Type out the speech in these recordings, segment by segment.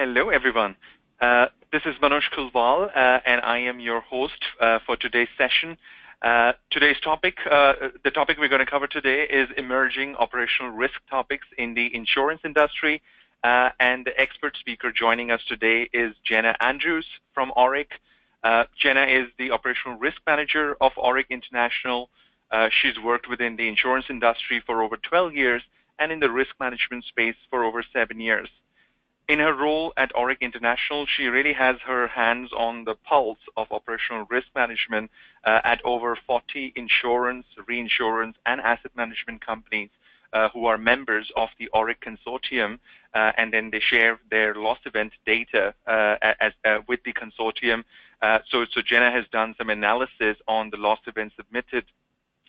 Hello, everyone. This is Manoj Kulwal, and I am your host for today's session. Today's topic, the topic we're going to cover today is emerging operational risk topics in the insurance industry. And the expert speaker joining us today is Jenna Andrews from Auric. Jenna is the operational risk manager of Auric International. She's worked within the insurance industry for over 12 years and in the risk management space for over 7 years. In her role at Auric International, she really has her hands on the pulse of operational risk management at over 40 insurance, reinsurance, and asset management companies who are members of the Auric Consortium, and then they share their loss event data with the consortium. So Jenna has done some analysis on the loss events submitted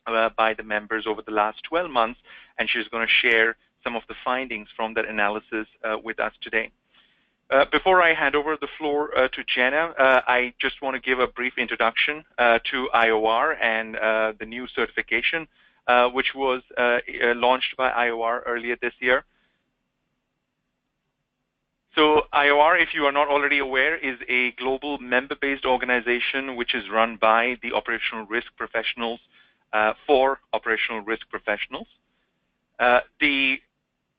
by the members over the last 12 months, and she's going to share some of the findings from that analysis with us today. Before I hand over the floor to Jenna, I just want to give a brief introduction to IOR and the new certification, which was launched by IOR earlier this year. So IOR, if you are not already aware, is a global member-based organization which is run by the operational risk professionals for operational risk professionals. The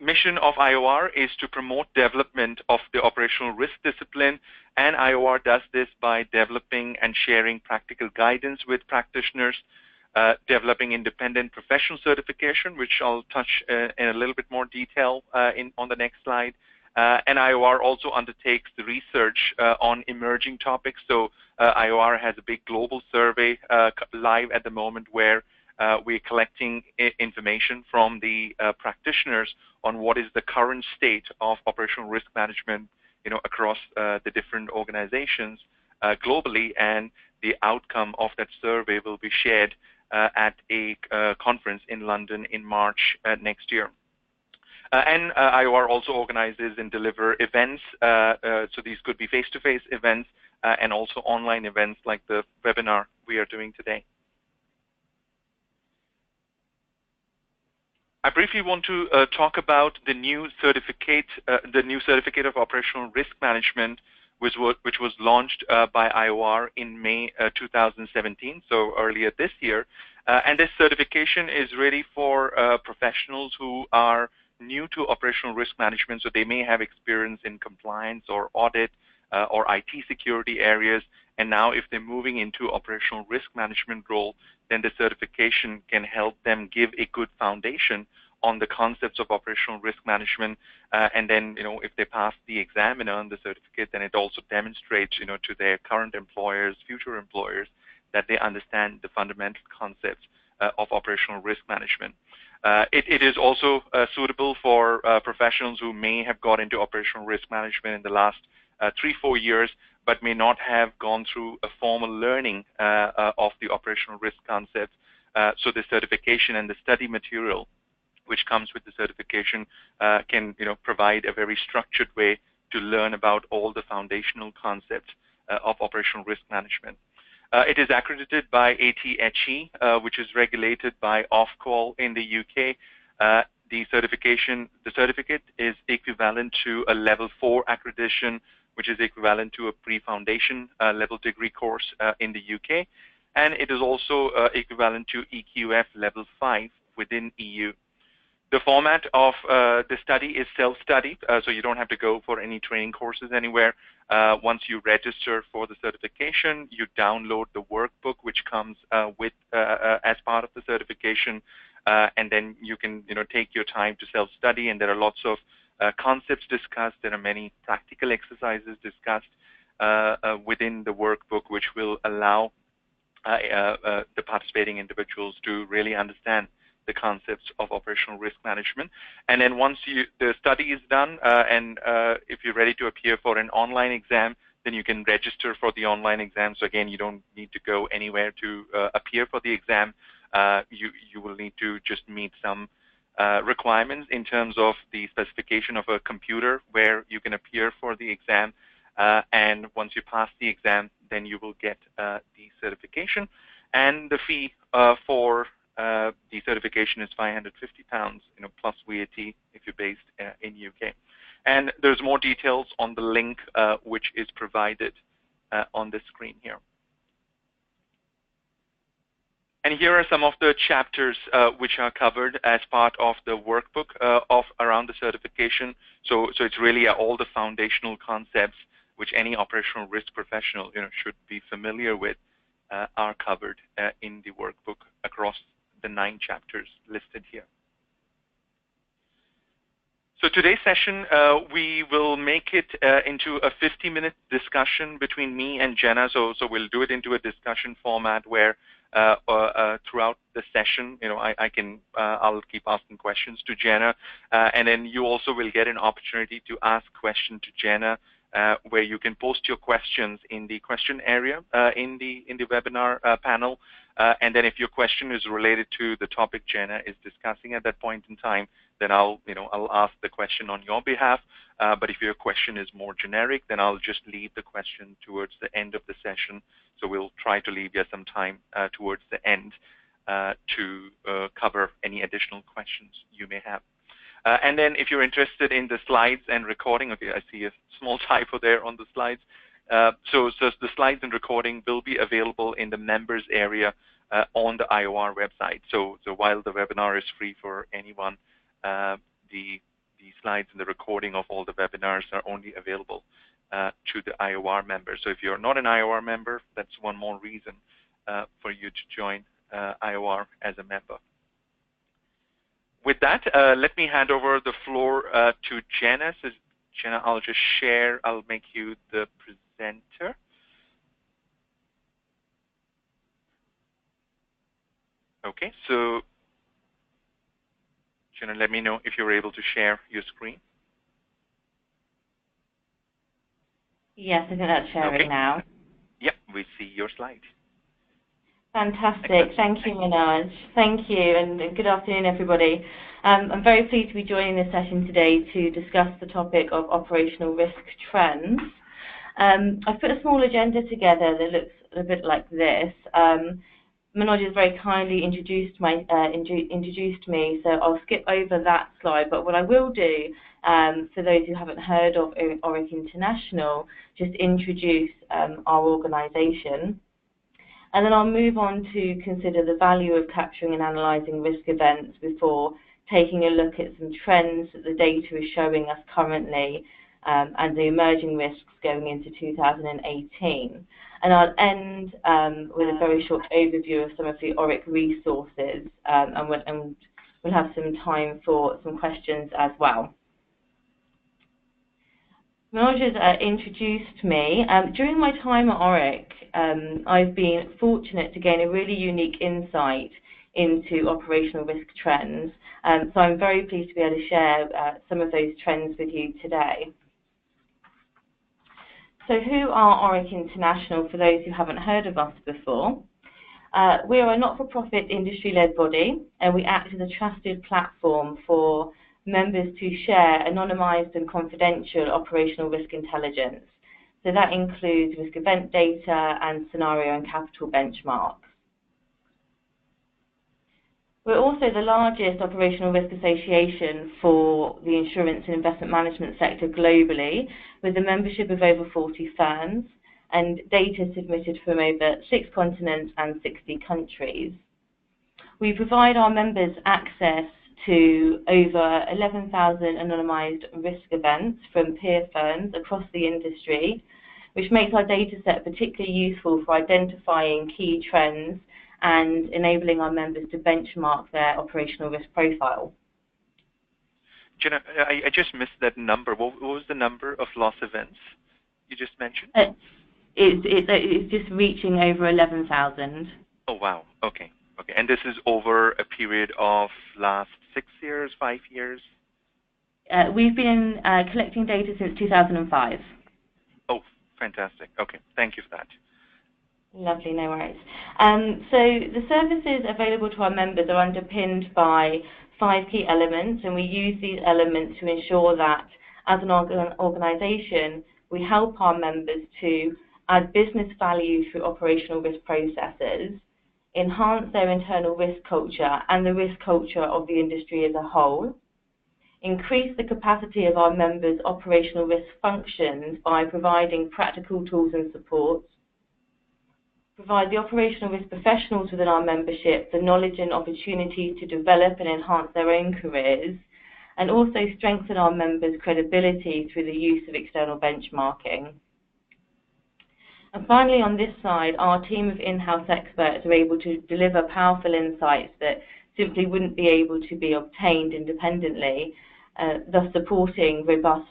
mission of IOR is to promote development of the operational risk discipline, and IOR does this by developing and sharing practical guidance with practitioners, developing independent professional certification, which I'll touch in a little bit more detail on the next slide. And IOR also undertakes the research on emerging topics. So IOR has a big global survey live at the moment where we're collecting information from the practitioners on what is the current state of operational risk management, across the different organizations globally, and the outcome of that survey will be shared at a conference in London in March next year. And IOR also organizes and deliver events, so these could be face-to-face events and also online events like the webinar we are doing today. I briefly want to talk about the new certificate of operational risk management, which was launched by IOR in May 2017, so earlier this year. And this certification is really for professionals who are new to operational risk management, so they may have experience in compliance or audit or IT security areas. And now if they're moving into operational risk management role, then the certification can help them give a good foundation on the concepts of operational risk management. And then, if they pass the exam and earn the certificate, then it also demonstrates, to their current employers, future employers, that they understand the fundamental concepts of operational risk management. It is also suitable for professionals who may have got into operational risk management in the last 3-4 years, but may not have gone through a formal learning of the operational risk concepts. So the certification and the study material which comes with the certification can provide a very structured way to learn about all the foundational concepts of operational risk management. It is accredited by ATHE, which is regulated by Ofqual in the UK. The certificate is equivalent to a level 4 accreditation, which is equivalent to a pre-foundation level degree course in the UK. And it is also equivalent to EQF level 5 within EU. The format of the study is self-study, so you don't have to go for any training courses anywhere. Once you register for the certification, you download the workbook which comes with as part of the certification, and then you can take your time to self-study. And there are lots of concepts discussed. There are many practical exercises discussed within the workbook, which will allow the participating individuals to really understand the concepts of operational risk management. And then once the study is done, and if you're ready to appear for an online exam, then you can register for the online exam. So again, you don't need to go anywhere to appear for the exam. You will need to just meet some requirements in terms of the specification of a computer where you can appear for the exam. And once you pass the exam, then you will get the certification. And the fee for the certification is £550, plus VAT if you're based in UK. And there's more details on the link which is provided on the screen here. And here are some of the chapters which are covered as part of the workbook of around the certification. So it's really all the foundational concepts which any operational risk professional should be familiar with are covered in the workbook across the 9 chapters listed here. So today's session, we will make it into a 50-minute discussion between me and Jenna. So we'll do it into a discussion format where throughout the session, I'll keep asking questions to Jenna, and then you also will get an opportunity to ask questions to Jenna, where you can post your questions in the question area in the webinar panel. And then if your question is related to the topic Jenna is discussing at that point in time, then I'll ask the question on your behalf. But if your question is more generic, then I'll just leave the question towards the end of the session. So we'll try to leave you some time towards the end to cover any additional questions you may have. And then if you're interested in the slides and recording, okay, I see a small typo there on the slides. So the slides and recording will be available in the members area on the IOR website. So while the webinar is free for anyone, the slides and the recording of all the webinars are only available to the IOR members. So if you're not an IOR member, that's one more reason for you to join IOR as a member. With that, let me hand over the floor to Jenna. So Jenna, I'll just share. I'll make you the presenter. Okay, so Jenna, let me know if you're able to share your screen. Yes, I think that's sharing now. Yep, we see your slide. Fantastic. Excellent. Thank you, Manoj. Thank you, and good afternoon, everybody. I'm very pleased to be joining this session today to discuss the topic of operational risk trends. I've put a small agenda together that looks a bit like this. Manoj has very kindly introduced me, so I'll skip over that slide. But what I will do, for those who haven't heard of ORIC International, just introduce our organisation. And then I'll move on to consider the value of capturing and analysing risk events before taking a look at some trends that the data is showing us currently and the emerging risks going into 2018. And I'll end with a very short overview of some of the ORIC resources, and we'll have some time for some questions as well. Manoj has introduced me. During my time at ORIC, I've been fortunate to gain a really unique insight into operational risk trends. So I'm very pleased to be able to share some of those trends with you today. So who are ORIC International, for those who haven't heard of us before? We are a not-for-profit industry-led body, and we act as a trusted platform for members to share anonymised and confidential operational risk intelligence. So that includes risk event data and scenario and capital benchmarks. We're also the largest operational risk association for the insurance and investment management sector globally, with a membership of over 40 firms and data submitted from over 6 continents and 60 countries. We provide our members access to over 11,000 anonymised risk events from peer firms across the industry, which makes our data set particularly useful for identifying key trends and enabling our members to benchmark their operational risk profile. Jenna, I just missed that number. What was the number of loss events you just mentioned? It's just reaching over 11,000. Oh, wow. Okay. Okay. And this is over a period of last 6 years, 5 years? We've been collecting data since 2005. Oh, fantastic. Okay. Thank you for that. Lovely, no worries. So the services available to our members are underpinned by 5 key elements, and we use these elements to ensure that as an organisation, we help our members to add business value through operational risk processes, enhance their internal risk culture and the risk culture of the industry as a whole, increase the capacity of our members' operational risk functions by providing practical tools and support, provide the operational risk professionals within our membership the knowledge and opportunity to develop and enhance their own careers, and also strengthen our members' credibility through the use of external benchmarking. And finally, on this side, our team of in-house experts are able to deliver powerful insights that simply wouldn't be able to be obtained independently, thus supporting robust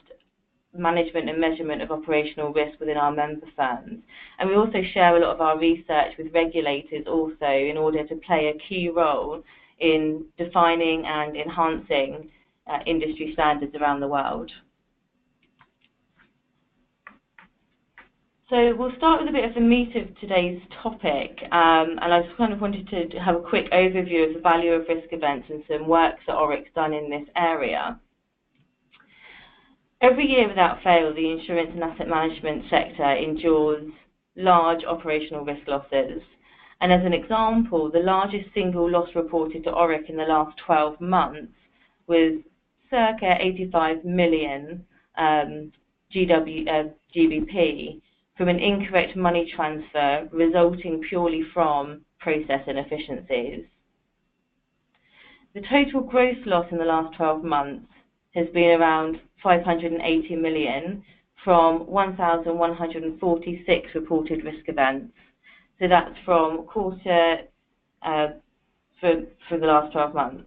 management and measurement of operational risk within our member firms. And we also share a lot of our research with regulators also in order to play a key role in defining and enhancing industry standards around the world. So we'll start with a bit of the meat of today's topic, and I just kind of wanted to have a quick overview of the value of risk events and some work that ORIC's done in this area. Every year without fail, the insurance and asset management sector endures large operational risk losses. And as an example, the largest single loss reported to ORIC in the last 12 months was circa 85 million GBP from an incorrect money transfer resulting purely from process inefficiencies. The total gross loss in the last 12 months has been around 580 million from 1,146 reported risk events. So that's from quarter for the last 12 months.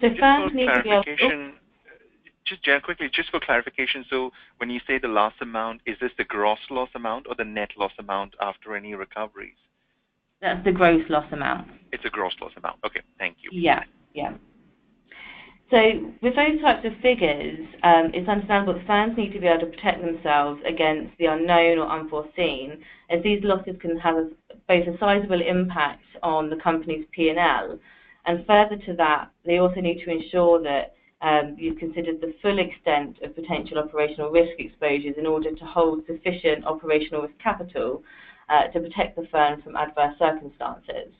So firms need to be able to... Just for clarification, so when you say the loss amount, is this the gross loss amount or the net loss amount after any recoveries? That's the gross loss amount. It's a gross loss amount. Okay, thank you. Yeah. So with those types of figures, it's understandable that firms need to be able to protect themselves against the unknown or unforeseen, as these losses can have both a sizable impact on the company's P&L, and further to that, they also need to ensure that you've considered the full extent of potential operational risk exposures in order to hold sufficient operational risk capital to protect the firm from adverse circumstances.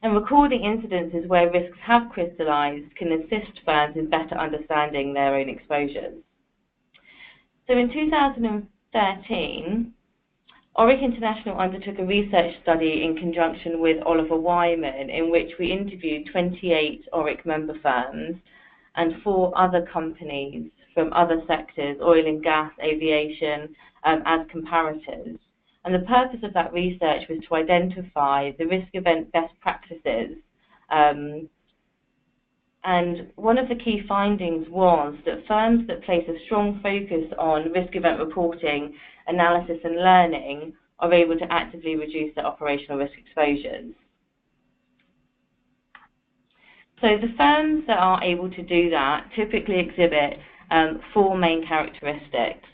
And recording incidences where risks have crystallised can assist firms in better understanding their own exposures. So in 2013, ORIC International undertook a research study in conjunction with Oliver Wyman, in which we interviewed 28 ORIC member firms and 4 other companies from other sectors, oil and gas, aviation, as comparators. And the purpose of that research was to identify the risk event best practices. And one of the key findings was that firms that place a strong focus on risk event reporting, analysis and learning are able to actively reduce their operational risk exposures. So the firms that are able to do that typically exhibit 4 main characteristics.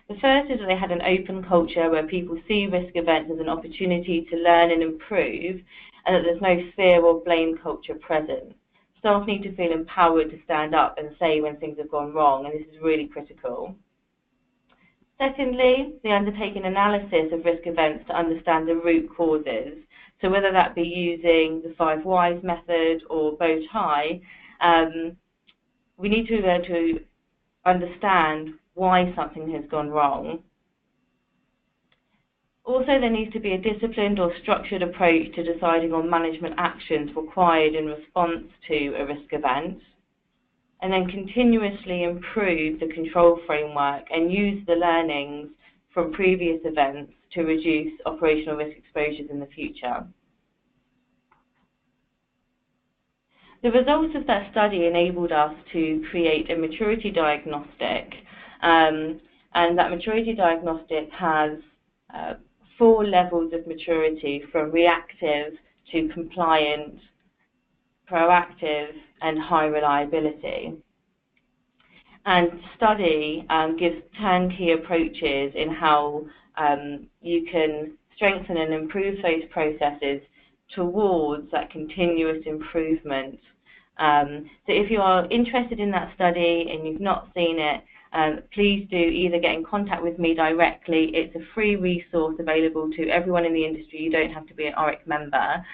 The first is that they had an open culture where people see risk events as an opportunity to learn and improve, and that there's no fear or blame culture present. Staff need to feel empowered to stand up and say when things have gone wrong, and this is really critical. Secondly, they undertake an analysis of risk events to understand the root causes. So whether that be using the 5 whys method or bow tie, we need to be able to understand why something has gone wrong. Also, there needs to be a disciplined or structured approach to deciding on management actions required in response to a risk event, and then continuously improve the control framework and use the learnings from previous events to reduce operational risk exposures in the future. The results of that study enabled us to create a maturity diagnostic, and that maturity diagnostic has 4 levels of maturity, from reactive to compliant, proactive, and high reliability. And study gives turnkey approaches in how you can strengthen and improve those processes towards that continuous improvement. So if you are interested in that study and you've not seen it, please do either get in contact with me directly. It's a free resource available to everyone in the industry. You don't have to be an ORIC member.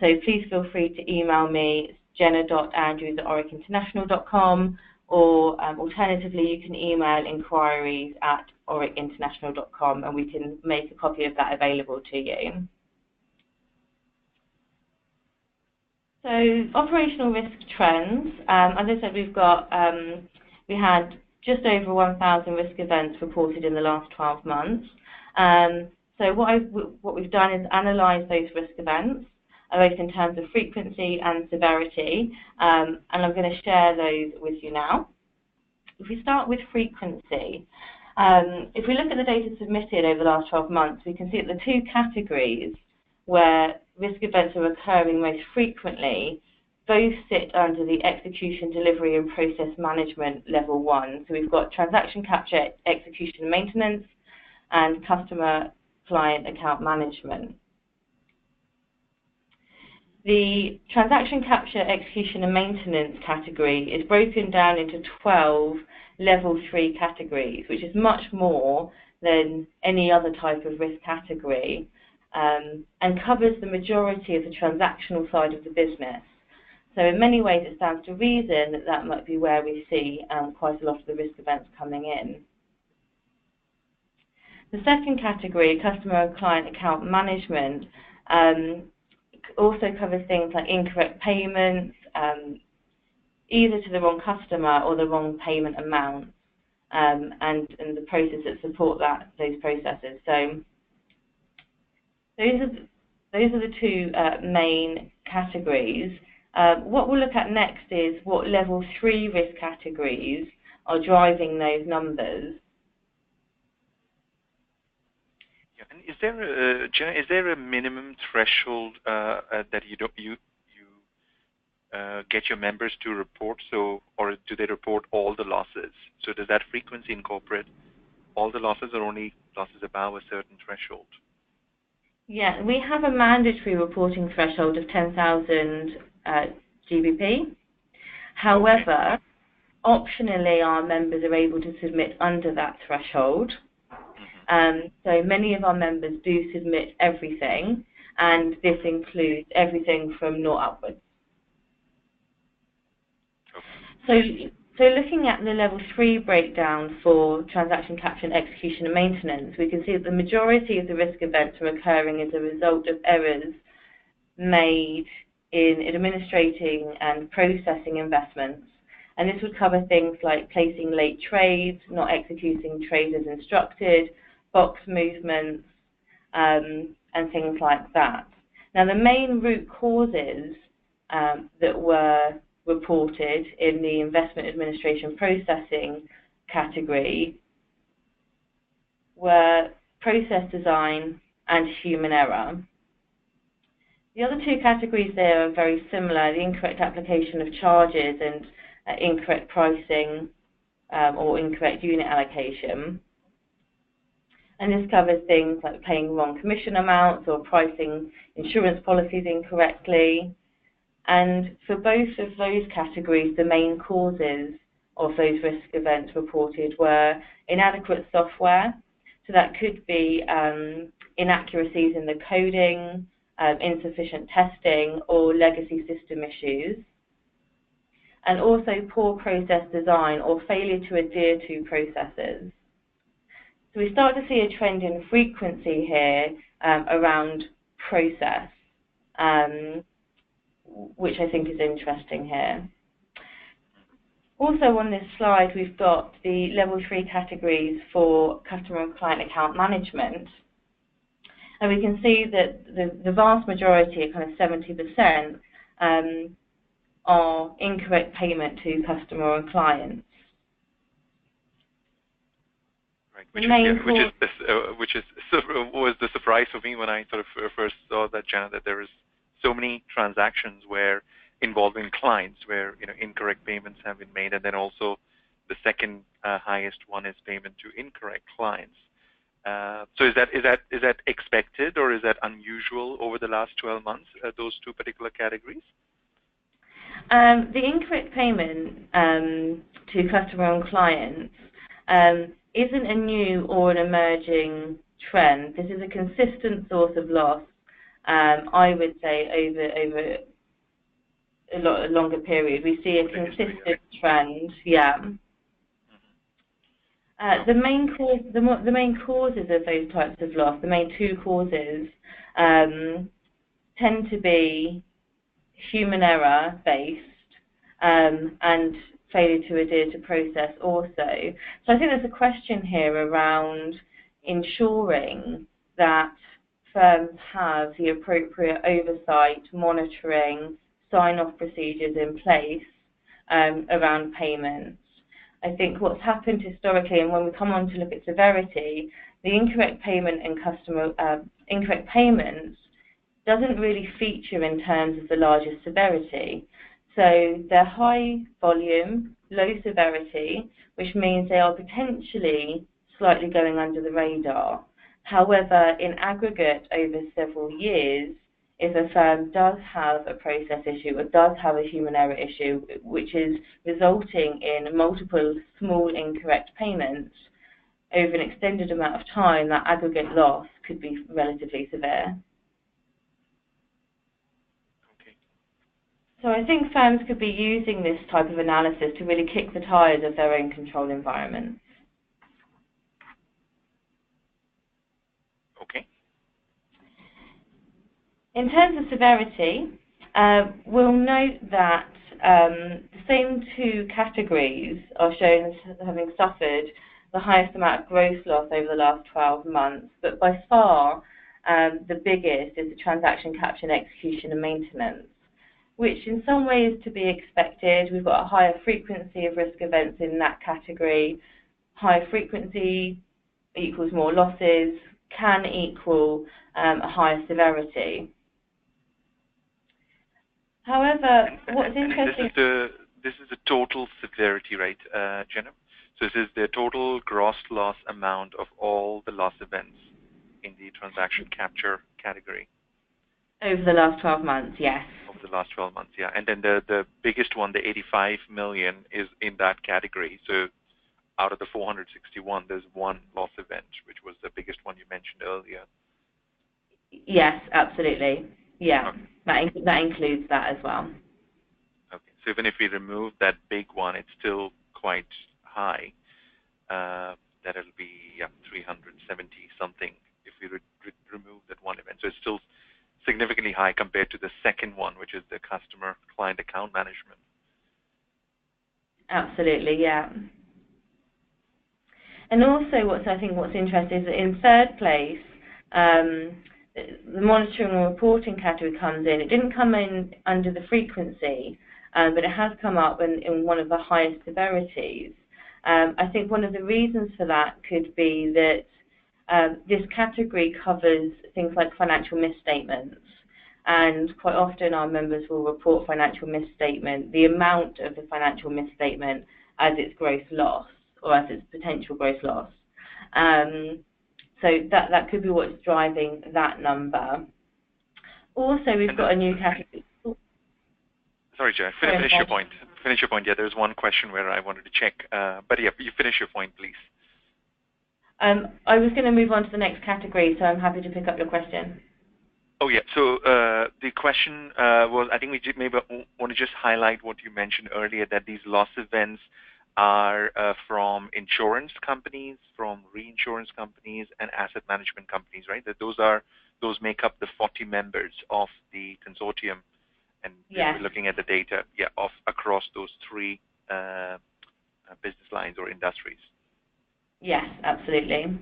So please feel free to email me, jenna.andrews@auricinternational.com, or alternatively, you can email inquiries@auricinternational.com and we can make a copy of that available to you. So operational risk trends, as I said, we had just over 1,000 risk events reported in the last 12 months. So what we've done is analyse those risk events, both in terms of frequency and severity, and I'm going to share those with you now. If we start with frequency, if we look at the data submitted over the last 12 months, we can see that the two categories where risk events are occurring most frequently both sit under the execution, delivery and process management level 1. So we've got transaction capture, execution and maintenance, and customer client account management. The transaction capture, execution and maintenance category is broken down into 12 level 3 categories, which is much more than any other type of risk category, and covers the majority of the transactional side of the business. So in many ways it stands to reason that that might be where we see quite a lot of the risk events coming in. The second category, customer and client account management, also covers things like incorrect payments, either to the wrong customer or the wrong payment amount, and the processes that support those processes. So those are the two main categories. What we'll look at next is what level 3 risk categories are driving those numbers. Yeah. And Jenna, is there a minimum threshold that you get your members to report? So, or do they report all the losses? So does that frequency incorporate all the losses, or only losses above a certain threshold? Yeah, we have a mandatory reporting threshold of 10,000 GBP. However, optionally, our members are able to submit under that threshold. So many of our members do submit everything, and this includes everything from 0 upwards. So looking at the level 3 breakdown for transaction capture and execution and maintenance, we can see that the majority of the risk events are occurring as a result of errors made in administrating and processing investments. And this would cover things like placing late trades, not executing trades as instructed, box movements, and things like that. Now, the main root causes that were reported in the investment administration processing category were process design and human error. The other two categories there are very similar: the incorrect application of charges and incorrect pricing or incorrect unit allocation. And this covers things like paying wrong commission amounts or pricing insurance policies incorrectly. And for both of those categories, the main causes of those risk events reported were inadequate software. So that could be inaccuracies in the coding, insufficient testing, or legacy system issues. And also poor process design or failure to adhere to processes. So we start to see a trend in frequency here around process, which I think is interesting here. Also on this slide, we've got the level 3 categories for customer and client account management. And we can see that the vast majority, kind of 70%, are incorrect payment to customer and clients. Right, which was the surprise for me when I sort of first saw that, Jenna, that there is so many transactions where involving clients where incorrect payments have been made, and then also the second highest one is payment to incorrect clients. So is that expected, or is that unusual over the last 12 months? Those two particular categories. The incorrect payment to customer and clients isn't a new or an emerging trend. This is a consistent source of loss, I would say, over a longer period. We see a consistent trend. Yeah. The main causes of those types of loss, the main two causes, tend to be human error based and failure to adhere to process also. So I think there's a question here around ensuring that firms have the appropriate oversight, monitoring, sign-off procedures in place around payments. I think what's happened historically, and when we come on to look at severity, the incorrect payment and incorrect payments doesn't really feature in terms of the largest severity. So they're high volume, low severity, which means they are potentially slightly going under the radar. However, in aggregate over several years, if a firm does have a process issue or does have a human error issue, which is resulting in multiple small incorrect payments over an extended amount of time, that aggregate loss could be relatively severe. So I think firms could be using this type of analysis to really kick the tires of their own control environment. Okay. In terms of severity, we'll note that the same two categories are shown as having suffered the highest amount of gross loss over the last 12 months, but by far the biggest is the transaction capture and execution and maintenance, which in some ways is to be expected. We've got a higher frequency of risk events in that category. Higher frequency equals more losses, can equal a higher severity. However, what's interesting... This is the total severity, right, Jenna? So this is the total gross loss amount of all the loss events in the transaction capture category. Over the last 12 months, yes. Over the last 12 months, yeah. And then the biggest one, the 85 million, is in that category. So out of the 461, there's one loss event, which was the biggest one you mentioned earlier. Yes, absolutely. Yeah, okay. That includes that as well. Okay, so even if we remove that big one, it's still quite high. That it'll be 370 something if we remove that one event. So it's still significantly high compared to the second one, which is the customer client account management. Absolutely, yeah. And also, what's interesting is that in third place, the monitoring and reporting category comes in. It didn't come in under the frequency, but it has come up in one of the highest severities. I think one of the reasons for that could be that this category covers things like financial misstatements, and quite often our members will report financial misstatement, the amount of the financial misstatement as its gross loss or as its potential gross loss. So that could be what's driving that number. Also, we've got a new category. Sorry, Jeff. Finish your point. Finish your point. Yeah, there's one question where I wanted to check. But yeah, you finish your point, please. I was going to move on to the next category, so I'm happy to pick up your question. Oh, yeah. So the question was, I think we maybe want to just highlight what you mentioned earlier, that these loss events are from insurance companies, from reinsurance companies, and asset management companies, right? That those make up the 40 members of the consortium, and yes. We're looking at the data, of across those three business lines or industries. Yes, absolutely.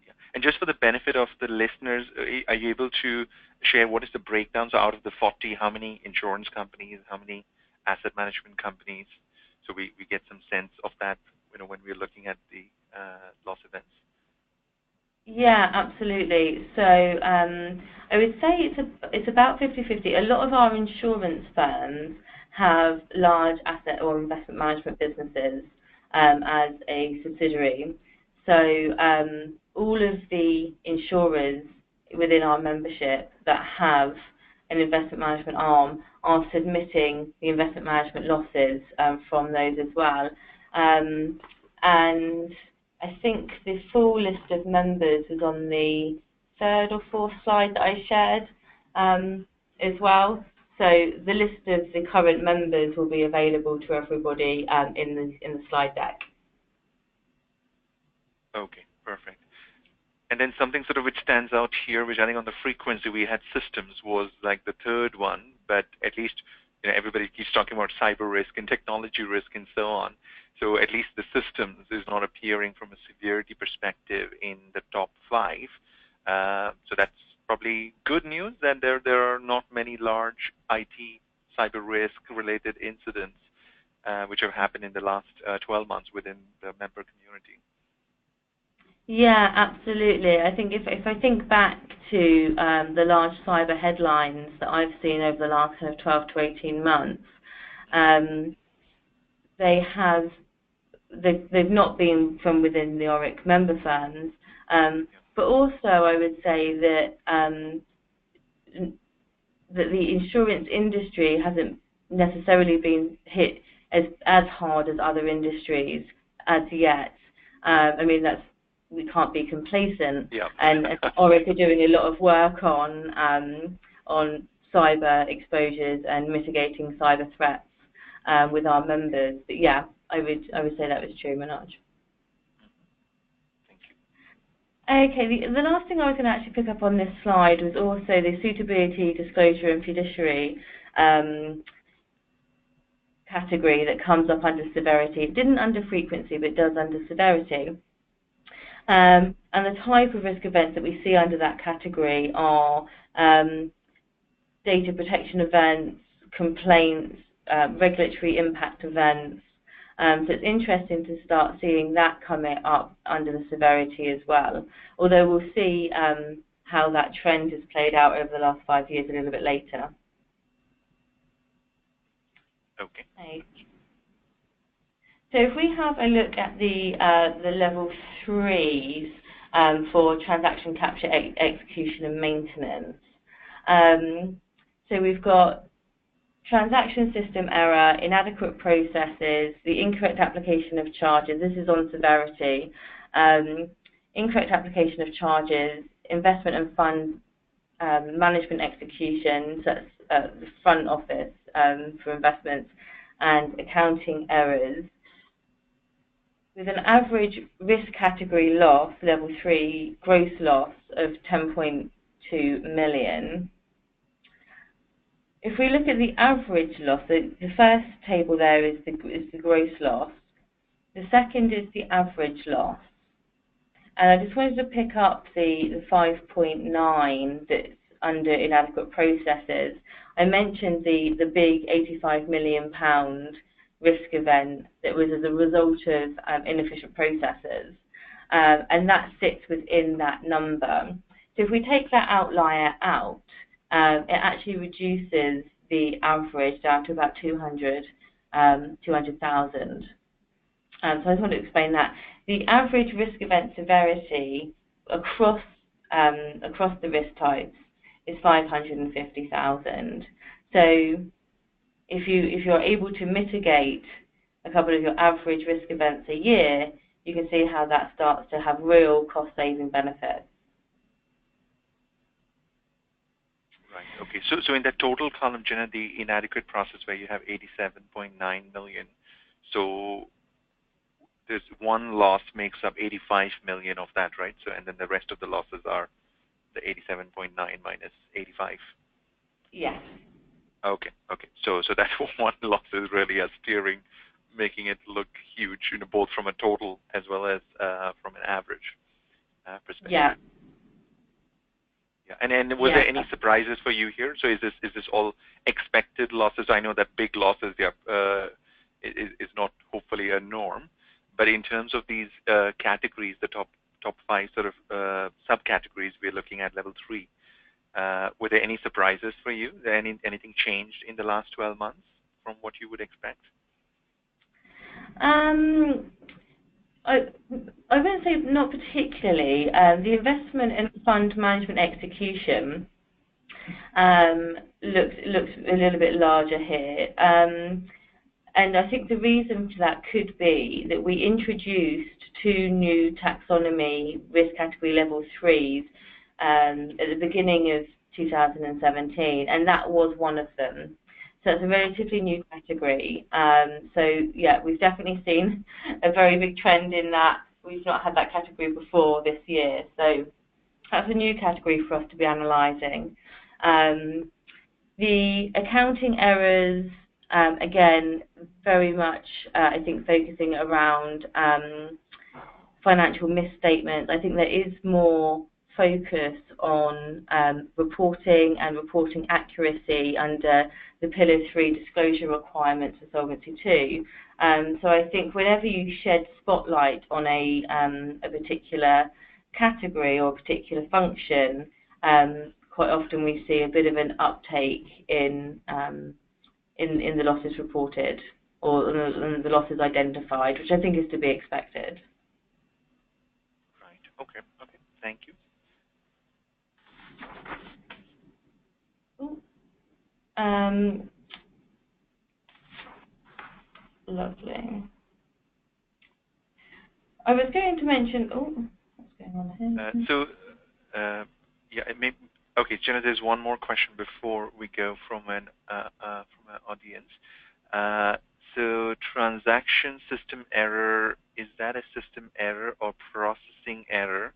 Yeah. And just for the benefit of the listeners, are you able to share what is the breakdown? So out of the 40, how many insurance companies, how many asset management companies? So we get some sense of that, when we're looking at the loss events. Yeah, absolutely. So I would say it's about 50-50. A lot of our insurance firms have large asset or investment management businesses as a subsidiary. So all of the insurers within our membership that have an investment management arm are submitting the investment management losses from those as well. And I think the full list of members is on the third or fourth slide that I shared as well. So the list of the current members will be available to everybody in the slide deck. Okay, perfect. And then something sort of which stands out here, which I think on the frequency we had systems was like the third one, but at least everybody keeps talking about cyber risk and technology risk and so on. So at least the systems is not appearing from a severity perspective in the top 5. So that's probably good news that there are not many large IT cyber risk related incidents which have happened in the last 12 months within the member community. Yeah, absolutely. I think if I think back to the large cyber headlines that I've seen over the last kind of 12 to 18 months, they've not been from within the ORIC member firms, but also I would say that that the insurance industry hasn't necessarily been hit as hard as other industries as yet. I mean, we can't be complacent, and ORIC are doing a lot of work on cyber exposures and mitigating cyber threats with our members. But yeah, I would say that was true, Manoj. Thank you. Okay, the last thing I was going to actually pick up on this slide was also the suitability, disclosure, and fiduciary category that comes up under severity. It didn't under frequency, but it does under severity. And the type of risk events that we see under that category are data protection events, complaints, regulatory impact events. So it's interesting to start seeing that coming up under the severity as well. Although we'll see how that trend has played out over the last 5 years a little bit later. Okay. So if we have a look at the level 3s for transaction capture, execution and maintenance. So we've got transaction system error, inadequate processes, the incorrect application of charges. This is on severity. Incorrect application of charges, investment and fund management execution, so that's the front office for investments, and accounting errors. With an average risk category loss, level 3, gross loss of 10.2 million. If we look at the average loss, the first table there is the gross loss. The second is the average loss. And I just wanted to pick up the 5.9 that's under inadequate processes. I mentioned the big £85 million risk event that was as a result of inefficient processes, and that sits within that number. So if we take that outlier out, it actually reduces the average down to about 200,000. So I just want to explain that. The average risk event severity across the risk types is 550,000. So if you're able to mitigate a couple of your average risk events a year, you can see how that starts to have real cost-saving benefits. Right. Okay. So in that total column, Jenna, the inadequate process where you have 87.9 million, so there's one loss makes up 85 million of that, right? So and then the rest of the losses are the 87.9 minus 85. Yes. Okay. Okay. So that one loss is really a steering, making it look huge, both from a total as well as from an average perspective. Yeah. Yeah. And were there any surprises for you here? So is this all expected losses? I know that big losses is not hopefully a norm, but in terms of these categories, the top 5 sort of subcategories we're looking at level 3. Were there any surprises for you? Anything changed in the last 12 months from what you would expect? I wouldn't say not particularly. The investment and fund management execution looks a little bit larger here. And I think the reason for that could be that we introduced 2 new taxonomy risk category level 3s at the beginning of 2017, and that was one of them. So it's a relatively new category. So yeah, we've definitely seen a very big trend in that. We've not had that category before this year. So that's a new category for us to be analysing. The accounting errors, again, very much, I think, focusing around financial misstatements. I think there is more focus on reporting and reporting accuracy under the Pillar 3 disclosure requirements for Solvency II. So I think whenever you shed spotlight on a particular category or a particular function, quite often we see a bit of an uptake in the losses reported or in the losses identified, which I think is to be expected. Right. Okay. Okay. Thank you. Lovely. I was going to mention. What's going on here? Yeah, okay, Jenna. There's one more question before we go from an audience. So, transaction system error, is that a system error or processing error,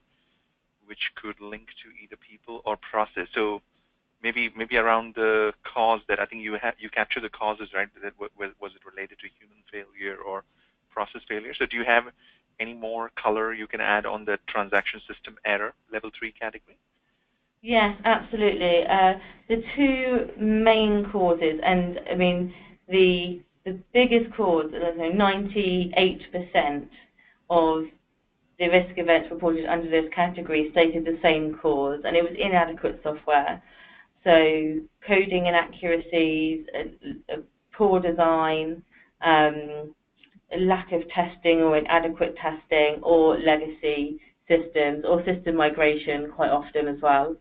which could link to either people or process? So, maybe around the cause that I think you capture the causes, right? That was it related to human failure or process failure? So, do you have any more color you can add on the transaction system error level 3 category? Yes, absolutely. The two main causes, and I mean the biggest cause, 98% of the risk events reported under this category stated the same cause, and it was inadequate software. So coding inaccuracies, poor design, a lack of testing or inadequate testing, or legacy systems, or system migration quite often as well.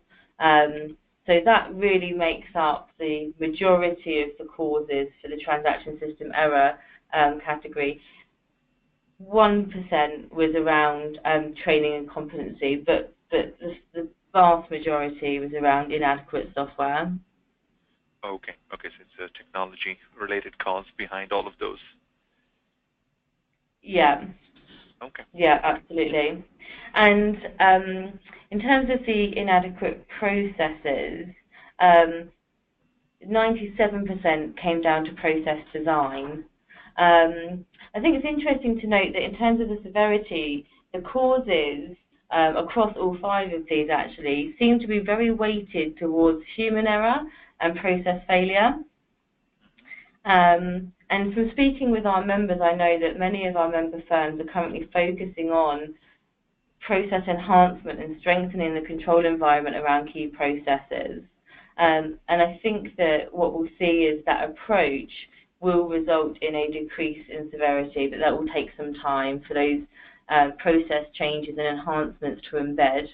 So that really makes up the majority of the causes for the transaction system error category. 1% was around training and competency, but the vast majority was around inadequate software. Okay, so it's a technology-related cause behind all of those. Yeah. Okay. Yeah, absolutely. And in terms of the inadequate processes, 97% came down to process design. I think it's interesting to note that in terms of the severity, the causes across all 5 of these actually seem to be very weighted towards human error and process failure. And from speaking with our members, I know that many of our member firms are currently focusing on process enhancement and strengthening the control environment around key processes. And I think that what we'll see is that approach will result in a decrease in severity, but that will take some time for those process changes and enhancements to embed.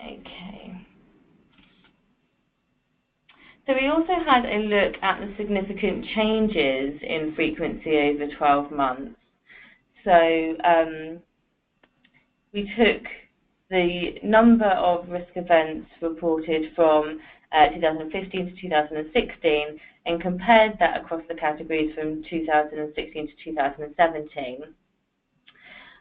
Okay. So we also had a look at the significant changes in frequency over 12 months. So we took the number of risk events reported from 2015 to 2016 and compared that across the categories from 2016 to 2017.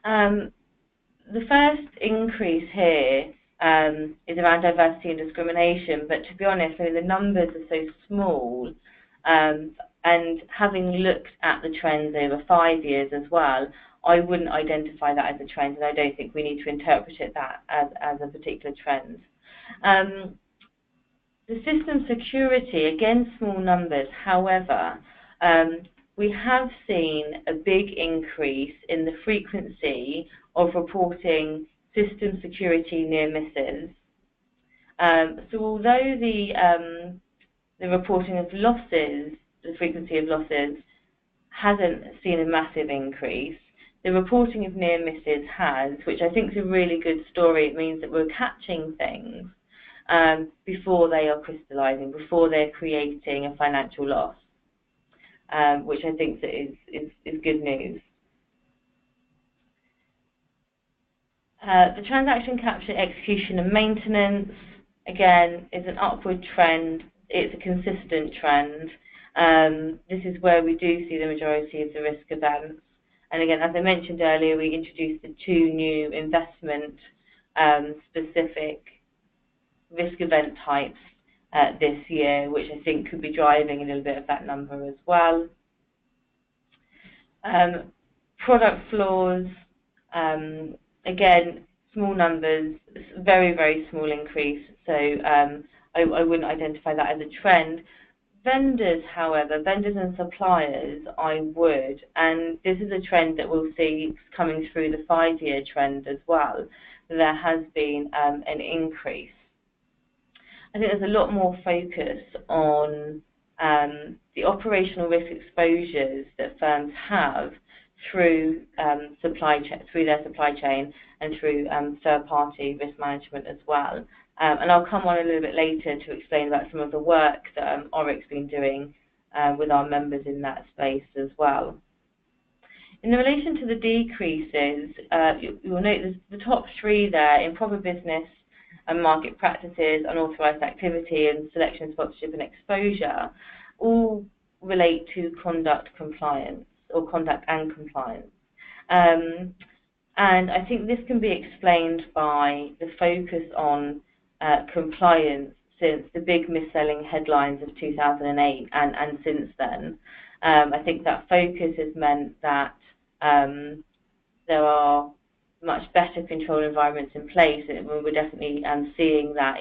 The first increase here is around diversity and discrimination, but to be honest, I mean, the numbers are so small, and having looked at the trends over 5 years as well, I wouldn't identify that as a trend, and I don't think we need to interpret it that as a particular trend. The system security, again, small numbers, however, we have seen a big increase in the frequency of reporting system security near misses. So although the reporting of losses, the frequency of losses, hasn't seen a massive increase, the reporting of near misses has, which I think is a really good story. It means that we're catching things before they are crystallizing, before they're creating a financial loss, which I think is good news. The transaction capture, execution and maintenance, again, is an upward trend. It's a consistent trend. This is where we do see the majority of the risk events. And again, as I mentioned earlier, we introduced the 2 new investment specific risk event types this year, which I think could be driving a little bit of that number as well. Product flaws, again, small numbers, very, very small increase, so I wouldn't identify that as a trend. Vendors, however, vendors and suppliers, I would, and this is a trend that we'll see coming through the 5-year trend as well. There has been an increase. I think there's a lot more focus on the operational risk exposures that firms have through their supply chain and through third-party risk management as well. And I'll come on a little bit later to explain about some of the work that ORIC's been doing with our members in that space as well. In relation to the decreases, you'll note the top 3 there, improper business and market practices, unauthorised activity, and selection, sponsorship and exposure, all relate to conduct compliance, or conduct and compliance. And I think this can be explained by the focus on compliance since the big mis-selling headlines of 2008 and since then. I think that focus has meant that there are much better control environments in place, and we're definitely seeing that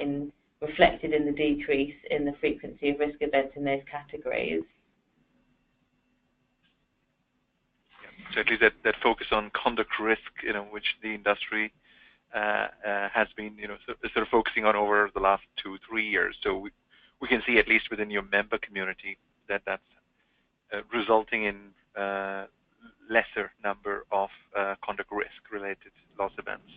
reflected in the decrease in the frequency of risk events in those categories. Yeah, so at least that focus on conduct risk, which the industry has been, sort of focusing on over the last 2-3 years. So we can see, at least within your member community, that that's resulting in lesser number of conduct risk-related loss events.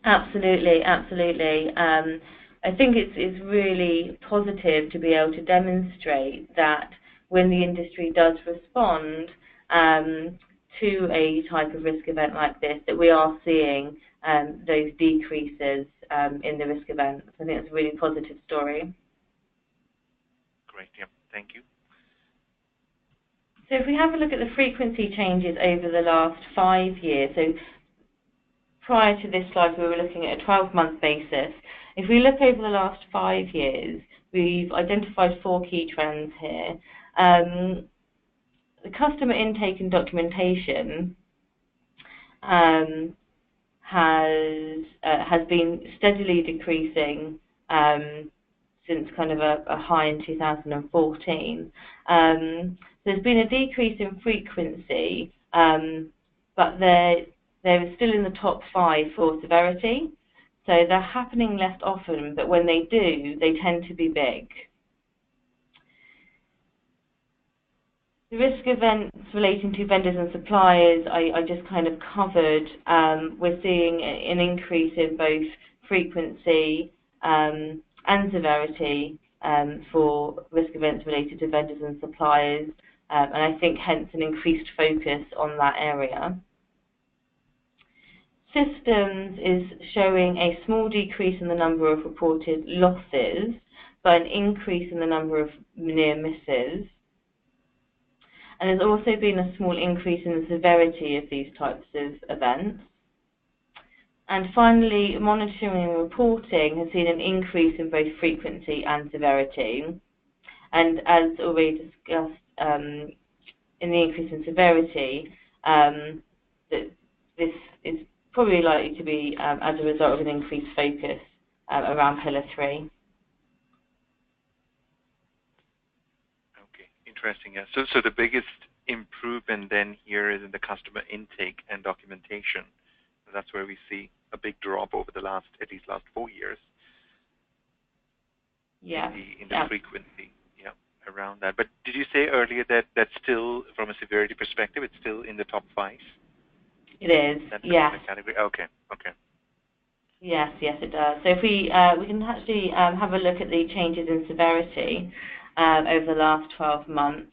Absolutely, absolutely. I think it's really positive to be able to demonstrate that when the industry does respond to a type of risk event like this, that we are seeing those decreases in the risk events. I think it's a really positive story. Great, yeah, thank you. So if we have a look at the frequency changes over the last 5 years, so prior to this slide we were looking at a 12-month basis. If we look over the last 5 years, we've identified 4 key trends here. The customer intake and documentation has been steadily decreasing since kind of a high in 2014. There's been a decrease in frequency, but they're still in the top 5 for severity. So they're happening less often, but when they do, they tend to be big. The risk events relating to vendors and suppliers, I just kind of covered. We're seeing an increase in both frequency and severity for risk events related to vendors and suppliers, and I think hence an increased focus on that area. Systems is showing a small decrease in the number of reported losses, but an increase in the number of near misses. And there's also been a small increase in the severity of these types of events. And finally, monitoring and reporting has seen an increase in both frequency and severity. And as already discussed, in the increase in severity, this is probably likely to be as a result of an increased focus around Pillar 3. Interesting. Yeah. So the biggest improvement then here is in the customer intake and documentation. That's where we see a big drop over the at least last 4 years. Yeah. In the frequency, yeah, around that. But did you say earlier that that's still, from a severity perspective, it's still in the top 5? It is. Yes. Category. Okay. Okay. Yes, it does. So if we can actually have a look at the changes in severity over the last 12 months.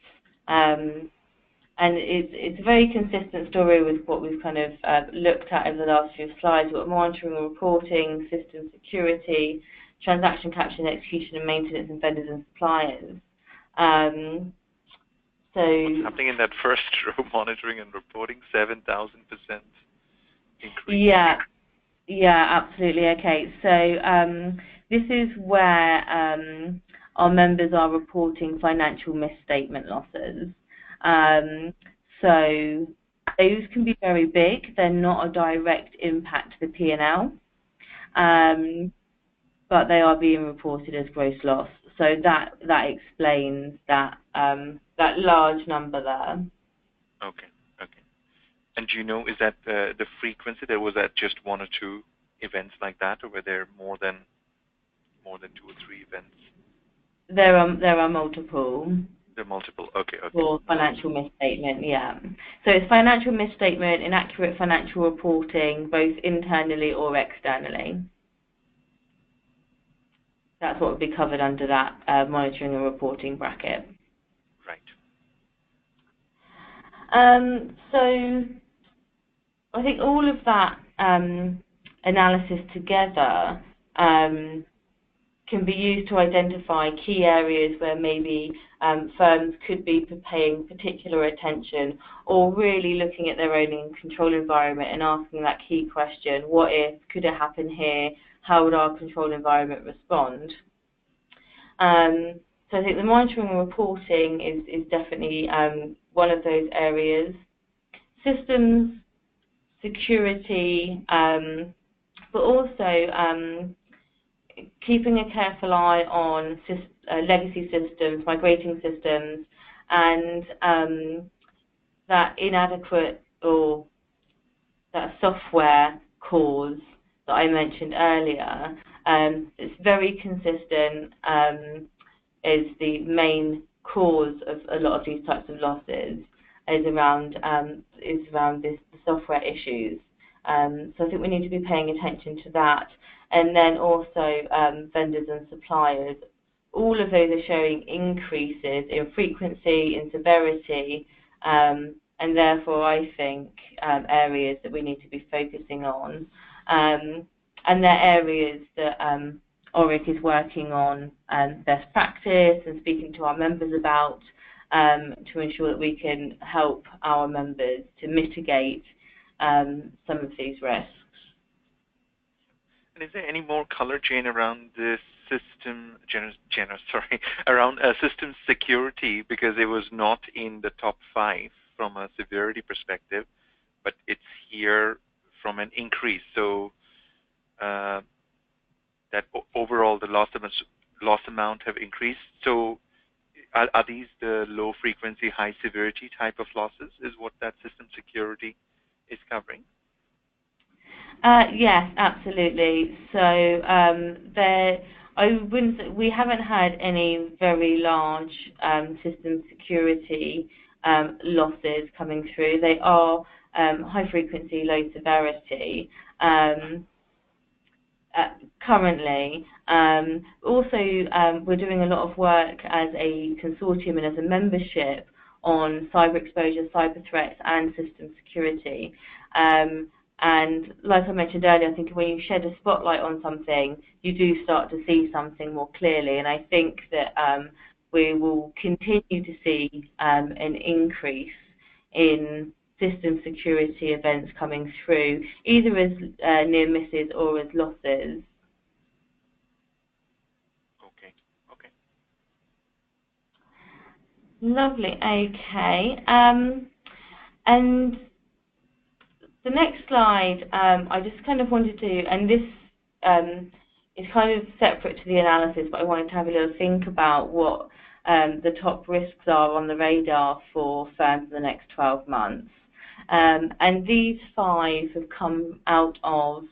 and it's a very consistent story with what we've kind of looked at over the last few slides. We've got monitoring and reporting, system security, transaction capture and execution and maintenance, and vendors and suppliers. So what's happening in that first row, monitoring and reporting, 7,000% increase? Yeah, absolutely. Okay, so this is where our members are reporting financial misstatement losses. So those can be very big. They're not a direct impact to the P&L, but they are being reported as gross loss. So that explains that that large number there. Okay. And do you know, is that the frequency? Was that just one or two events like that, or were there more than 2 or 3 events? There are multiple. There are multiple. Okay. For financial misstatement, yeah. So it's financial misstatement, inaccurate financial reporting, both internally or externally. That's what would be covered under that monitoring and reporting bracket. Right. So I think all of that analysis together can be used to identify key areas where maybe firms could be paying particular attention, or really looking at their own control environment and asking that key question: what if? Could it happen here? How would our control environment respond? So I think the monitoring and reporting is definitely one of those areas. Systems security, but also keeping a careful eye on legacy systems, migrating systems, and that inadequate or that software cause that I mentioned earlier. It's very consistent, is the main cause of a lot of these types of losses, is around the software issues. So I think we need to be paying attention to that. And then also vendors and suppliers. All of those are showing increases in frequency, in severity, and therefore I think areas that we need to be focusing on. And they're areas that ORIC is working on best practice and speaking to our members about to ensure that we can help our members to mitigate some of these risks. And is there any more color, Jane, around this system, around system security, because it was not in the top 5 from a severity perspective, but it's here from an increase. So that overall the loss amount have increased. So are these the low frequency, high severity type of losses? Is what that system security is covering? Yes, absolutely. So we haven't had any very large system security losses coming through. They are high frequency, low severity currently. Also, we're doing a lot of work as a consortium and as a membership on cyber exposure, cyber threats, and system security. And like I mentioned earlier, I think when you shed a spotlight on something, you do start to see something more clearly. And I think that we will continue to see an increase in system security events coming through, either as near misses or as losses. Okay. Lovely. Okay. And the next slide, I just kind of wanted to, and this is kind of separate to the analysis, but I wanted to have a little think about what the top risks are on the radar for firms in the next 12 months. And these 5 have come out of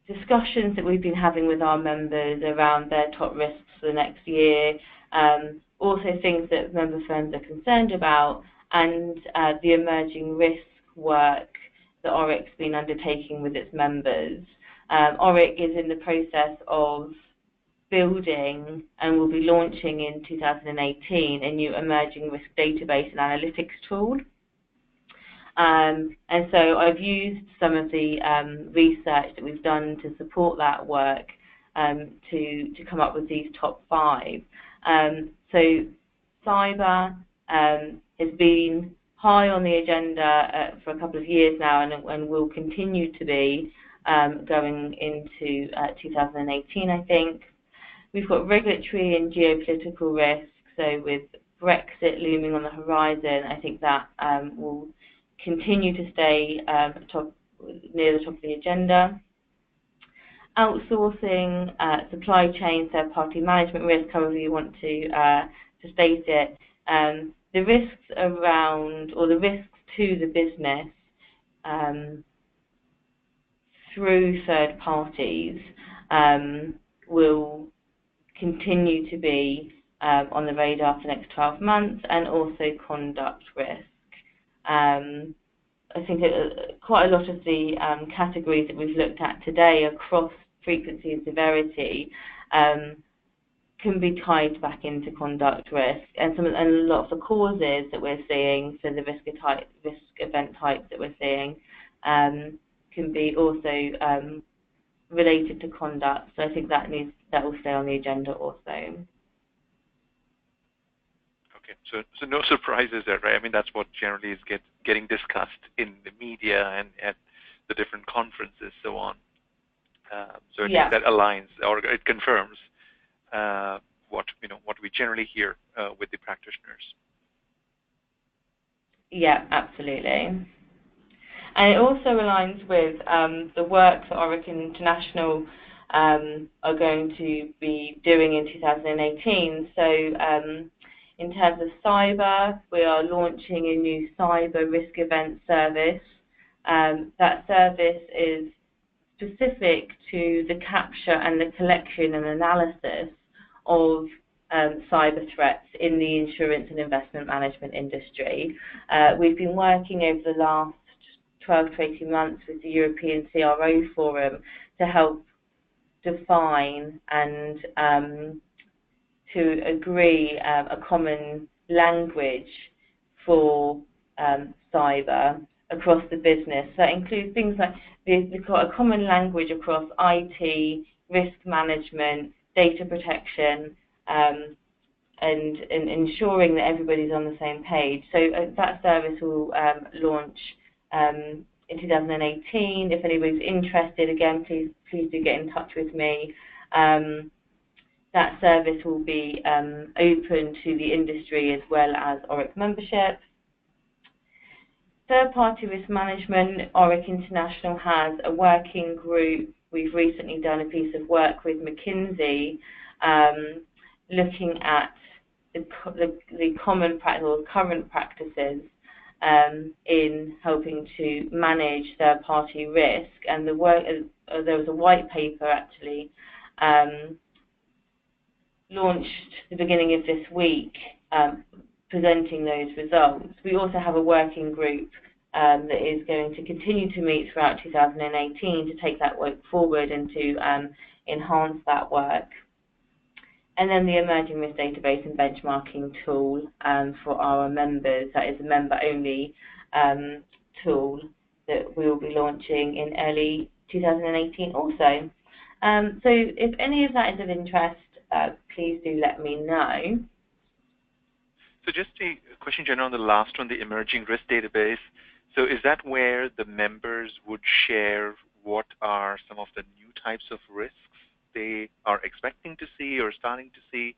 discussions that we've been having with our members around their top risks for the next year, also things that member firms are concerned about, and the emerging risk work that ORIC's been undertaking with its members. ORIC is in the process of building and will be launching in 2018 a new emerging risk database and analytics tool. And so I've used some of the research that we've done to support that work to come up with these top 5. So cyber has been high on the agenda for a couple of years now, and will continue to be going into 2018, I think. We've got regulatory and geopolitical risks, so with Brexit looming on the horizon, I think that will continue to stay near the top of the agenda. Outsourcing, supply chain, third-party management risk, however you want to state it. The risks around, or the risks to the business through third parties will continue to be on the radar for the next 12 months, and also conduct risk. I think quite a lot of the categories that we've looked at today across frequency and severity can be tied back into conduct risk, and a lot of the causes that we're seeing for the risk event types that we're seeing can be also related to conduct. So I think that will stay on the agenda also. Okay, so no surprises there, right? I mean, that's what generally is getting discussed in the media and at the different conferences, so on. So I think that aligns, or it confirms what we generally hear with the practitioners. Yeah, absolutely. And it also aligns with the work that Oric International are going to be doing in 2018. So in terms of cyber, we are launching a new cyber risk event service. That service is specific to the capture and the collection and analysis of cyber threats in the insurance and investment management industry. We've been working over the last 12 to 18 months with the European CRO Forum to help define and to agree a common language for cyber across the business. That includes things like a common language across IT, risk management, data protection, and ensuring that everybody's on the same page. So that service will launch in 2018. If anybody's interested, again, please do get in touch with me. That service will be open to the industry as well as Oric membership. Third-party risk management, Oric International has a working group. We've recently done a piece of work with McKinsey looking at the common practice or current practices in helping to manage third-party risk. And the work, there was a white paper actually launched the beginning of this week presenting those results. We also have a working group that is going to continue to meet throughout 2018 to take that work forward and to enhance that work. And then the Emerging Risk Database and Benchmarking tool for our members, that is a member-only tool that we will be launching in early 2018 also. So if any of that is of interest, please do let me know. So just a question, Jenna, on the last one, the Emerging Risk Database. So is that where the members would share what are some of the new types of risks they are expecting to see or starting to see,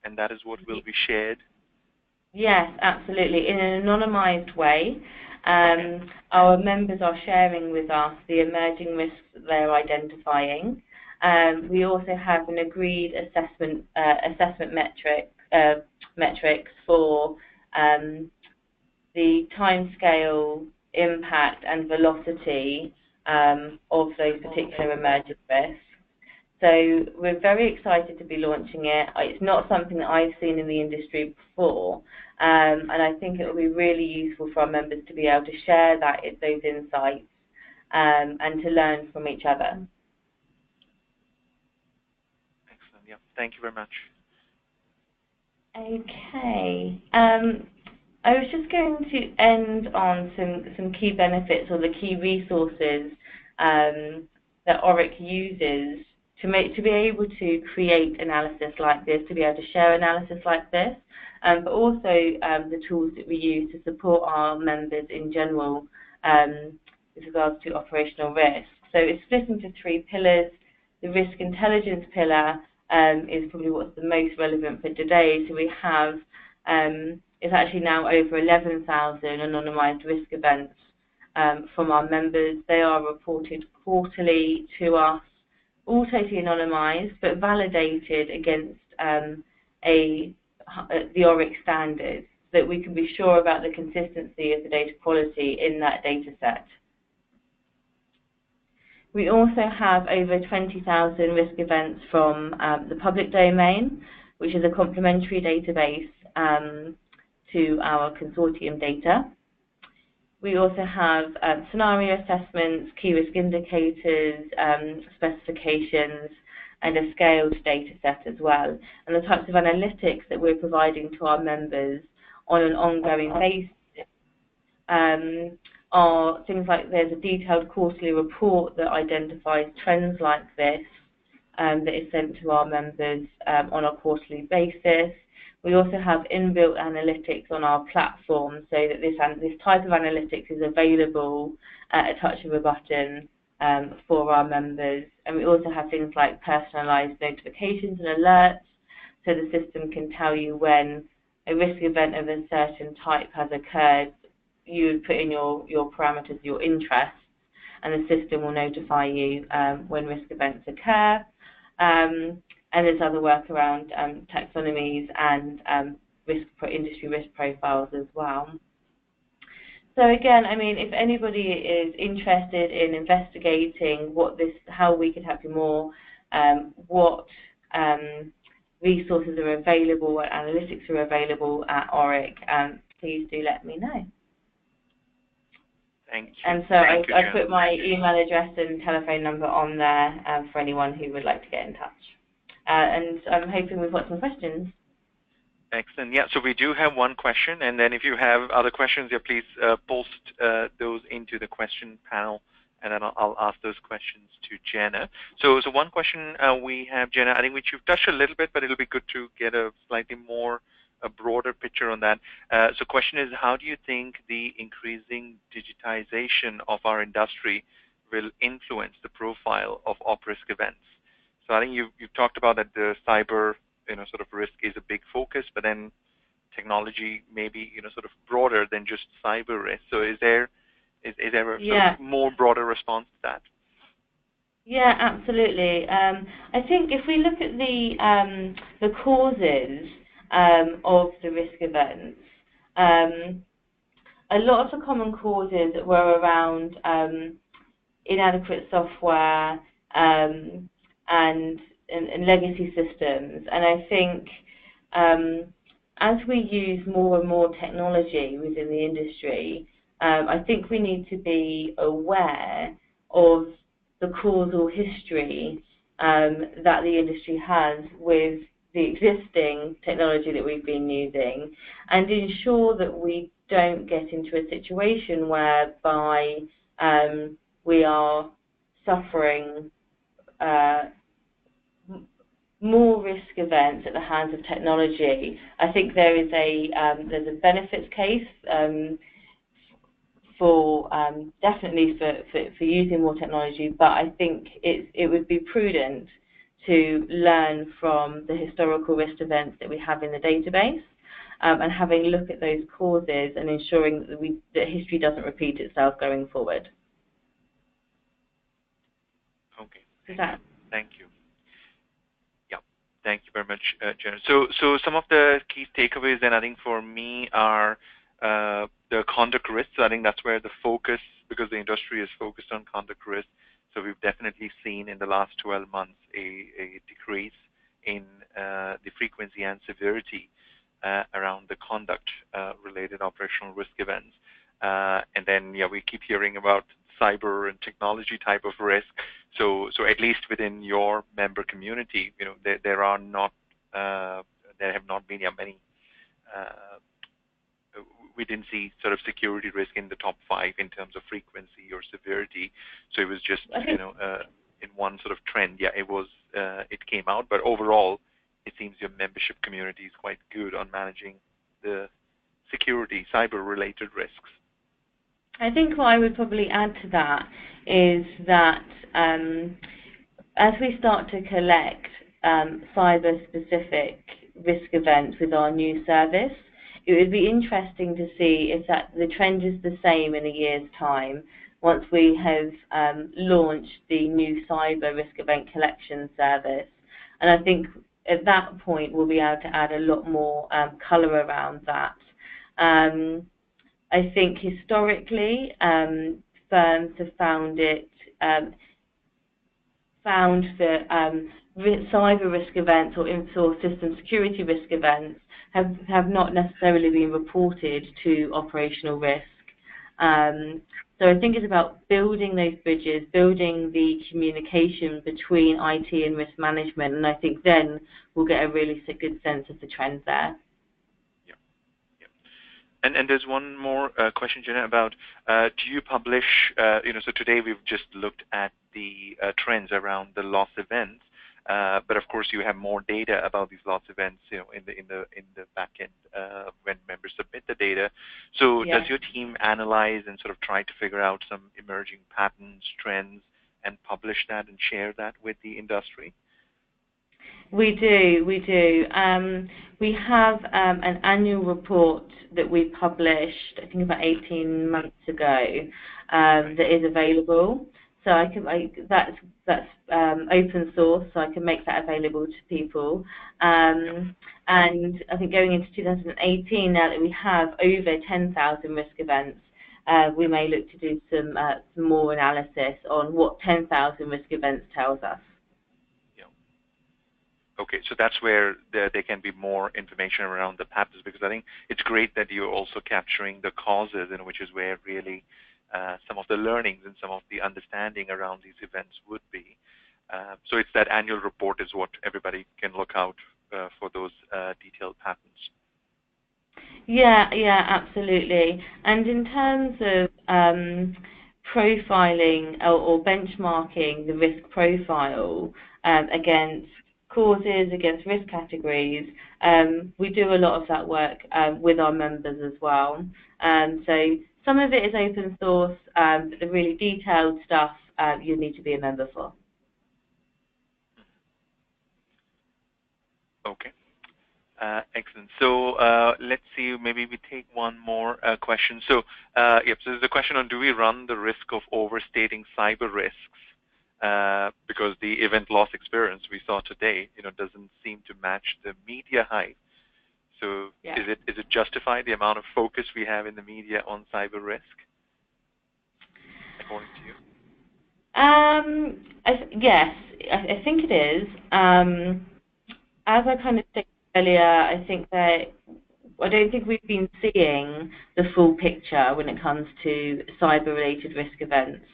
and that is what will be shared? Yes, absolutely. In an anonymized way, our members are sharing with us the emerging risks that they're identifying. We also have an agreed assessment metrics for the timescale, impact, and velocity of those particular emerging risks. So we're very excited to be launching it. It's not something that I've seen in the industry before, and I think it will be really useful for our members to be able to share those insights and to learn from each other. Excellent. Yeah, thank you very much. Okay. I was just going to end on some key benefits or the key resources that ORIC uses to be able to create analysis like this, to be able to share analysis like this, but also the tools that we use to support our members in general with regards to operational risk. So it's split into 3 pillars. The risk intelligence pillar is probably what's the most relevant for today. So we have it's actually now over 11,000 anonymised risk events from our members. They are reported quarterly to us, all totally anonymised, but validated against the ORIC standards, so that we can be sure about the consistency of the data quality in that data set. We also have over 20,000 risk events from the public domain, which is a complementary database to our consortium data. We also have scenario assessments, key risk indicators, specifications, and a scaled data set as well. And the types of analytics that we're providing to our members on an ongoing basis are things like there's a detailed quarterly report that identifies trends like this that is sent to our members on a quarterly basis. We also have inbuilt analytics on our platform, so that this type of analytics is available at a touch of a button for our members. And we also have things like personalized notifications and alerts, so the system can tell you when a risk event of a certain type has occurred. You would put in your parameters, your interests, and the system will notify you when risk events occur. And there's other work around taxonomies and industry risk profiles as well. So again, I mean, if anybody is interested in investigating how we could help you more, what resources are available, what analytics are available at ORIC, please do let me know. Thank you. And so I put my email address and telephone number on there for anyone who would like to get in touch. And I'm hoping we've got some questions. Excellent. Yeah, so we do have one question, and then if you have other questions, yeah, please post those into the question panel, and then I'll ask those questions to Jenna. So one question we have, Jenna, I think which you've touched a little bit, but it'll be good to get a slightly more a broader picture on that. So question is, how do you think the increasing digitization of our industry will influence the profile of op risk events? So I think you've talked about that the cyber sort of risk is a big focus, but then technology may be sort of broader than just cyber risk. So is there a sort of more broader response to that? Yeah, absolutely. I think if we look at the causes of the risk events, a lot of the common causes were around inadequate software and legacy systems. And I think as we use more and more technology within the industry, I think we need to be aware of the causal history that the industry has with the existing technology that we've been using, and ensure that we don't get into a situation whereby we are suffering more risk events at the hands of technology. I think there's a benefits case for definitely for using more technology, but I think it would be prudent to learn from the historical risk events that we have in the database, and having a look at those causes and ensuring that history doesn't repeat itself going forward. Okay. Thank you. Yeah, thank you very much, Jenna. So some of the key takeaways then I think for me are the conduct risks. So I think that's where the focus, because the industry is focused on conduct risk. So we've definitely seen in the last 12 months a decrease in the frequency and severity around the conduct-related operational risk events. And then, we keep hearing about cyber and technology type of risk. So at least within your member community, there are not there have not been many. We didn't see sort of security risk in the top 5 in terms of frequency or severity. So it was just in one sort of trend. Yeah, it came out, but overall, it seems your membership community is quite good on managing the security, cyber-related risks. I think what I would probably add to that is that as we start to collect cyber-specific risk events with our new service, it would be interesting to see if the trend is the same in a year's time once we have launched the new cyber risk event collection service. And I think at that point we'll be able to add a lot more colour around that. I think historically firms have found that cyber risk events or system security risk events have not necessarily been reported to operational risk. So I think it's about building those bridges, building the communication between IT and risk management, and I think then we'll get a really good sense of the trends there. And there's one more question, Jenna, about do you publish, so today we've just looked at the trends around the loss events, but of course you have more data about these loss events, in the back end when members submit the data. So does your team analyze and sort of try to figure out some emerging patterns, trends, and publish that and share that with the industry? We do. We have an annual report that we published, I think about 18 months ago, that is available. So that's open source, so I can make that available to people. And I think going into 2018, now that we have over 10,000 risk events, we may look to do some more analysis on what 10,000 risk events tells us. Okay, so that's where there can be more information around the patterns, because I think it's great that you're also capturing the causes, which is where really some of the learnings and some of the understanding around these events would be. So it's that annual report is what everybody can look out for those detailed patterns. Yeah, absolutely. And in terms of profiling or benchmarking the risk profile against causes, against risk categories, we do a lot of that work with our members as well. So some of it is open source, but the really detailed stuff you need to be a member for. Okay. Excellent. So let's see, maybe we take one more question. So, so there's a question on, do we run the risk of overstating cyber risks? Because the event loss experience we saw today, doesn't seem to match the media hype. So is it justified, the amount of focus we have in the media on cyber risk, according to you? Yes, I think it is. As I kind of said earlier, I don't think we've been seeing the full picture when it comes to cyber-related risk events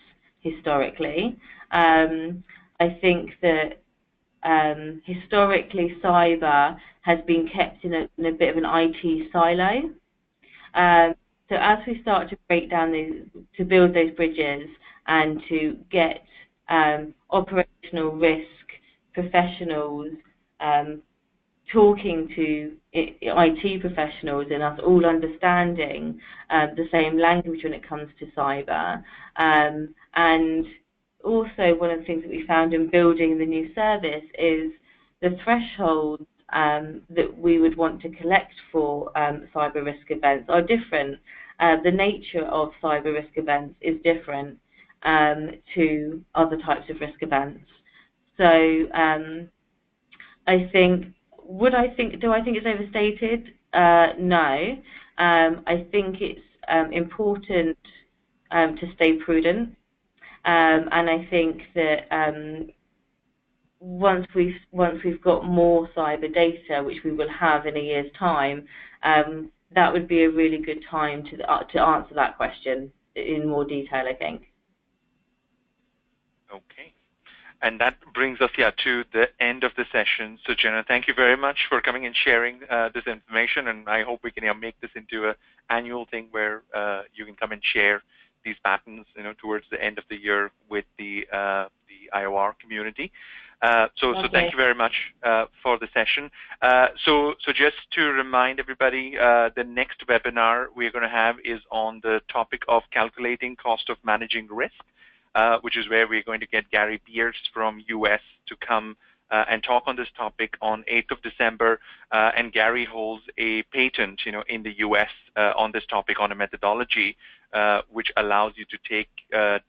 historically. I think that historically cyber has been kept in a bit of an IT silo. So as we start to break down to build those bridges and to get operational risk professionals talking to IT professionals and us all understanding the same language when it comes to cyber. And also one of the things that we found in building the new service is the thresholds that we would want to collect for cyber risk events are different. The nature of cyber risk events is different to other types of risk events. So I think, do I think it's overstated? No. I think it's important to stay prudent, and I think that once we've got more cyber data, which we will have in a year's time, that would be a really good time to answer that question in more detail, I think. Okay. And that brings us, to the end of the session. So, Jenna, thank you very much for coming and sharing this information, and I hope we can make this into an annual thing where you can come and share these patterns, towards the end of the year with the IOR community. So thank you very much for the session. So just to remind everybody, the next webinar we're going to have is on the topic of calculating cost of managing risk. Which is where we're going to get Gary Pierce from US to come and talk on this topic on 8th of December. And Gary holds a patent, in the US on this topic, on a methodology which allows you to take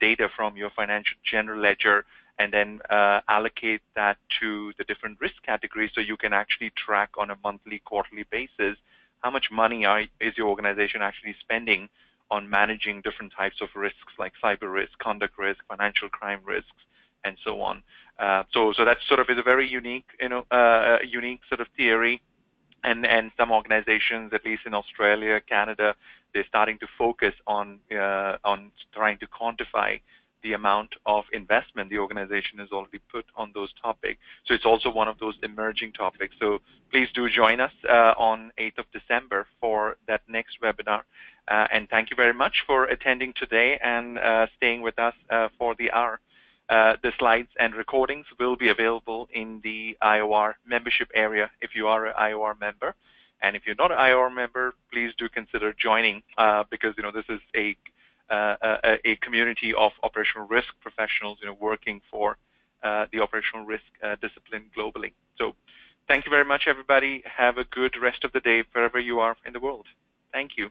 data from your financial general ledger and then allocate that to the different risk categories, so you can actually track on a monthly, quarterly basis how much money is your organization actually spending on managing different types of risks like cyber risk, conduct risk, financial crime risks, and so on. So that sort of is a very unique, unique sort of theory. And some organizations, at least in Australia, Canada, they're starting to focus on trying to quantify the amount of investment the organization has already put on those topics. So it's also one of those emerging topics. So please do join us on 8th of December for that next webinar. And thank you very much for attending today and staying with us for the hour. The slides and recordings will be available in the IOR membership area if you are an IOR member. And if you're not an IOR member, please do consider joining because this is a community of operational risk professionals working for the operational risk discipline globally. So thank you very much, everybody. Have a good rest of the day wherever you are in the world. Thank you.